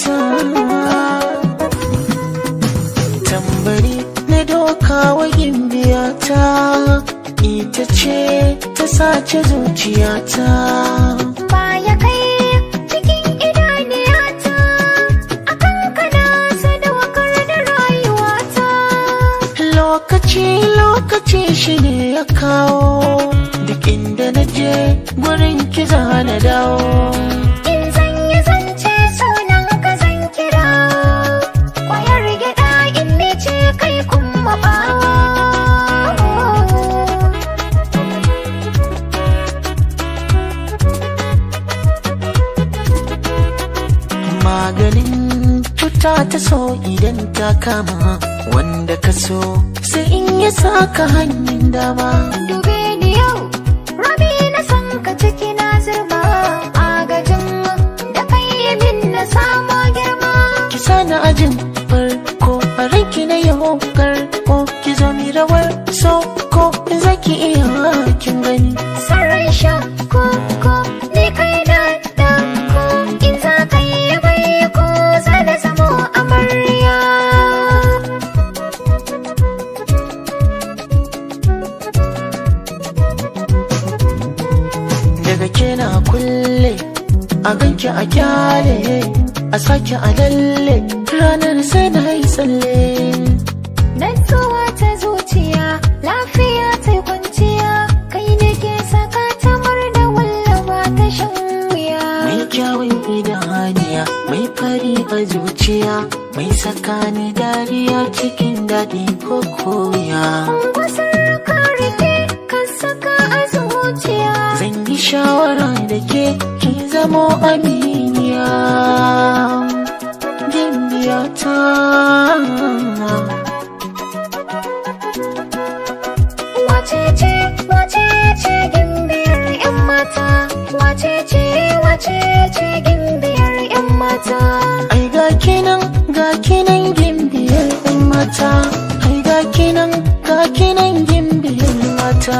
ta. Tambari na doka wa gimbiyata, ita ce ta sace zuciyata. Baya kai cikin idaniyata, akan kana sadaukar da rayuwata. Lokaci shi ne ya kawo, duk inda na je gurin ki za na dawo. In zan yi zance sunan ka zan kira, kwayar gyaɗa in ne ce kai kuma ɓawo. Maganin cuta ta so idan ta kama wanda ka so, sai in ya saka hanyar dama. Dube ni yau, rabi na san ka ciki na zurma, agajin da kai yi min na samu girma. Ki sani ajin farko a ranki na yau karko, ki zo mi rawar so ko in zaki iya kin gani. Sarai sha ko ni kai na da ko, in za ka yi bai ko za da zamo amarya. Daga kena kulle a ganki a kyale, a sake a lalle, ranar sai na yi tsalle. Natsuwa ta zuciya, lafiya ta kwanciya, kai ne ke saka tamar da wallaba ta shan wuya. Mai kyawun idaniya, mai fari a zuciya, mai sakani dariya cikin daɗi ko koya. Wasar ka rike ka saka a zuciya. Zan yi shawara da ke ki zamo aminiya, gimbiyata. Wacece gimbiyar 'yan mata, wacece gimbiyar 'yan mata. Ai ga kinan gimbiyar 'yan mata, ai ga kinan gimbiyar mata.